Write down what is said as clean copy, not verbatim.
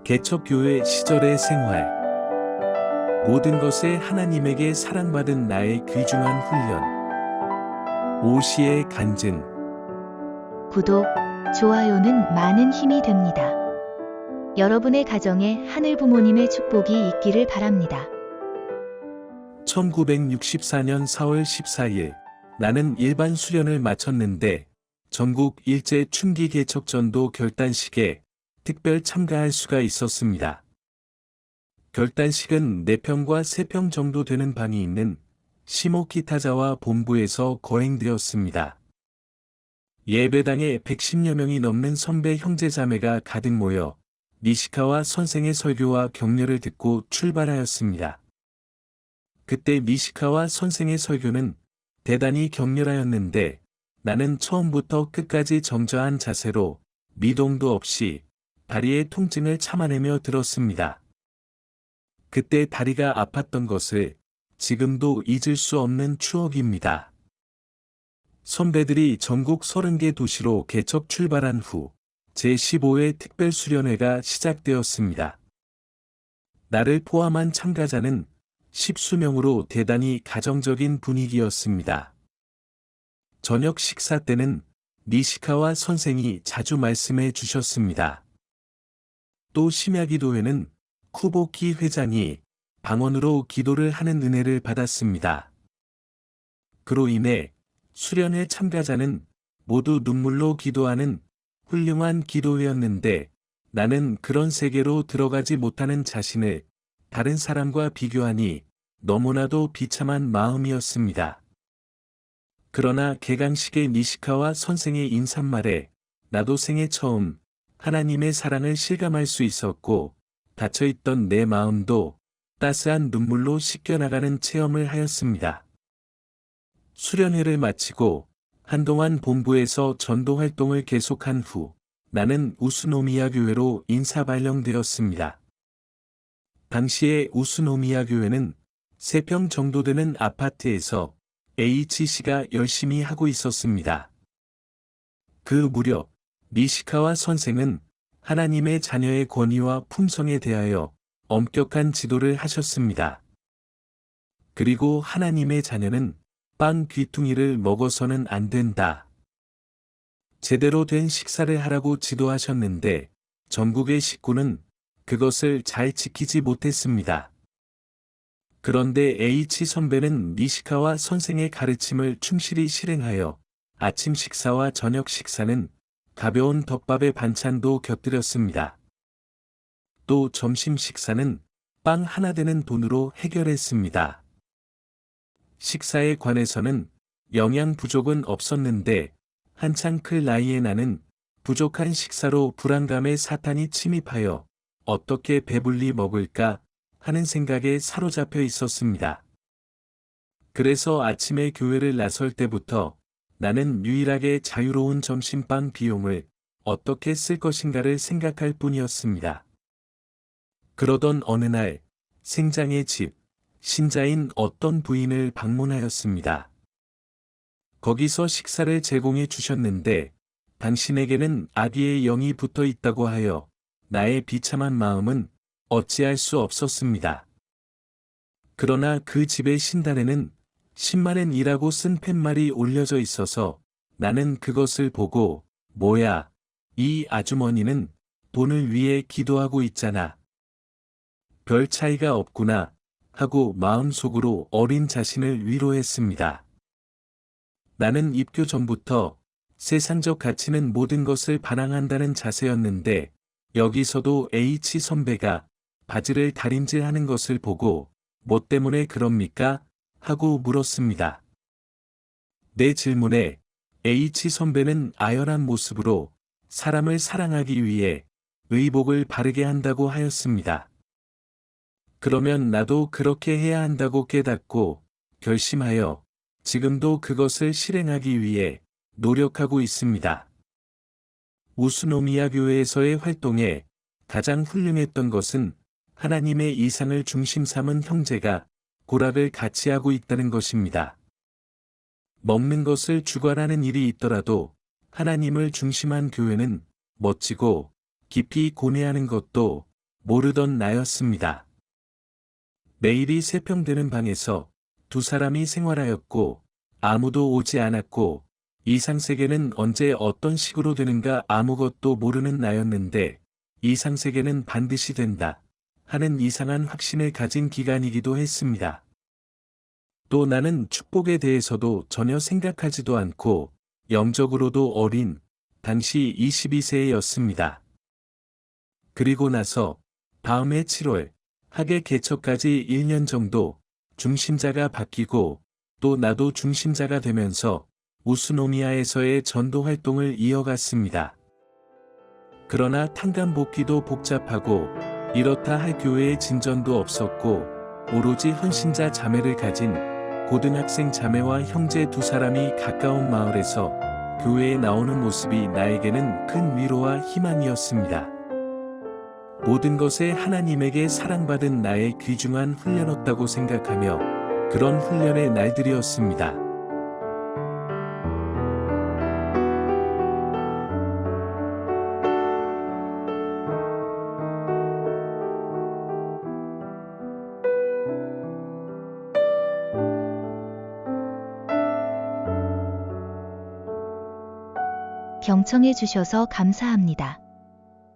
개척교회 시절의 생활. 모든 것에 하나님에게 사랑받은 나의 귀중한 훈련. 오시의 간증. 구독, 좋아요는 많은 힘이 됩니다. 여러분의 가정에 하늘 부모님의 축복이 있기를 바랍니다. 1964년 4월 14일, 나는 일반 수련을 마쳤는데 전국 일제 춘기 개척전도 결단식에 특별 참가할 수가 있었습니다. 결단식은 4평과 3평 정도 되는 방이 있는 시모키타자와 본부에서 거행되었습니다. 예배당에 110여 명이 넘는 선배 형제자매가 가득 모여 니시카와 선생의 설교와 격려를 듣고 출발하였습니다. 그때 니시카와 선생의 설교는 대단히 격렬하였는데 나는 처음부터 끝까지 정저한 자세로 미동도 없이 다리의 통증을 참아내며 들었습니다. 그때 다리가 아팠던 것을 지금도 잊을 수 없는 추억입니다. 선배들이 전국 30개 도시로 개척 출발한 후 제15회 특별수련회가 시작되었습니다. 나를 포함한 참가자는 10수명으로 대단히 가정적인 분위기였습니다. 저녁 식사 때는 니시카와 선생이 자주 말씀해 주셨습니다. 또 심야기도회는 쿠보키 회장이 방언으로 기도를 하는 은혜를 받았습니다. 그로 인해 수련회 참가자는 모두 눈물로 기도하는 훌륭한 기도회였는데 나는 그런 세계로 들어가지 못하는 자신을 다른 사람과 비교하니 너무나도 비참한 마음이었습니다. 그러나 개강식의 니시카와 선생의 인사말에 나도 생애 처음 하나님의 사랑을 실감할 수 있었고 닫혀있던 내 마음도 따스한 눈물로 씻겨나가는 체험을 하였습니다. 수련회를 마치고 한동안 본부에서 전도 활동을 계속한 후 나는 우스노미야 교회로 인사 발령되었습니다. 당시에 우스노미야 교회는 3평 정도 되는 아파트에서 H씨가 열심히 하고 있었습니다. 그 무렵 니시카와 선생은 하나님의 자녀의 권위와 품성에 대하여 엄격한 지도를 하셨습니다. 그리고 하나님의 자녀는 빵 귀퉁이를 먹어서는 안 된다. 제대로 된 식사를 하라고 지도하셨는데 전국의 식구는 그것을 잘 지키지 못했습니다. 그런데 H 선배는 니시카와 선생의 가르침을 충실히 실행하여 아침 식사와 저녁 식사는 가벼운 덮밥에 반찬도 곁들였습니다. 또 점심 식사는 빵 하나 되는 돈으로 해결했습니다. 식사에 관해서는 영양 부족은 없었는데 한창 클 나이에 나는 부족한 식사로 불안감에 사탄이 침입하여 어떻게 배불리 먹을까 하는 생각에 사로잡혀 있었습니다. 그래서 아침에 교회를 나설 때부터 나는 유일하게 자유로운 점심빵 비용을 어떻게 쓸 것인가를 생각할 뿐이었습니다. 그러던 어느 날 생장의 집, 신자인 어떤 부인을 방문하였습니다. 거기서 식사를 제공해 주셨는데 당신에게는 아기의 영이 붙어 있다고 하여 나의 비참한 마음은 어찌할 수 없었습니다. 그러나 그 집의 신단에는 10만엔이라고 쓴 팻말이 올려져 있어서 나는 그것을 보고 뭐야, 이 아주머니는 돈을 위해 기도하고 있잖아. 별 차이가 없구나 하고 마음속으로 어린 자신을 위로했습니다. 나는 입교 전부터 세상적 가치는 모든 것을 반항한다는 자세였는데 여기서도 H 선배가 바지를 다림질하는 것을 보고 뭐 때문에 그럽니까? 하고 물었습니다. 내 질문에 H 선배는 아열한 모습으로 사람을 사랑하기 위해 의복을 바르게 한다고 하였습니다. 그러면 나도 그렇게 해야 한다고 깨닫고 결심하여 지금도 그것을 실행하기 위해 노력하고 있습니다. 우스노미야 교회에서의 활동에 가장 훌륭했던 것은 하나님의 이상을 중심 삼은 형제가 고락을 같이 하고 있다는 것입니다. 먹는 것을 주관하는 일이 있더라도 하나님을 중심한 교회는 멋지고 깊이 고뇌하는 것도 모르던 나였습니다. 매일이 세평되는 방에서 두 사람이 생활하였고 아무도 오지 않았고 이상세계는 언제 어떤 식으로 되는가 아무것도 모르는 나였는데 이상세계는 반드시 된다 하는 이상한 확신을 가진 기간이기도 했습니다. 또 나는 축복에 대해서도 전혀 생각하지도 않고 영적으로도 어린 당시 22세였습니다. 그리고 나서 다음해 7월 학예 개척까지 1년 정도 중심자가 바뀌고 또 나도 중심자가 되면서 우스노미아에서의 전도 활동을 이어갔습니다. 그러나 탕감복귀도 복잡하고 이렇다 할 교회의 진전도 없었고 오로지 헌신자 자매를 가진 고등학생 자매와 형제 두 사람이 가까운 마을에서 교회에 나오는 모습이 나에게는 큰 위로와 희망이었습니다. 모든 것에 하나님에게 사랑받은 나의 귀중한 훈련이었다고 생각하며 그런 훈련의 날들이었습니다. 경청해 주셔서 감사합니다.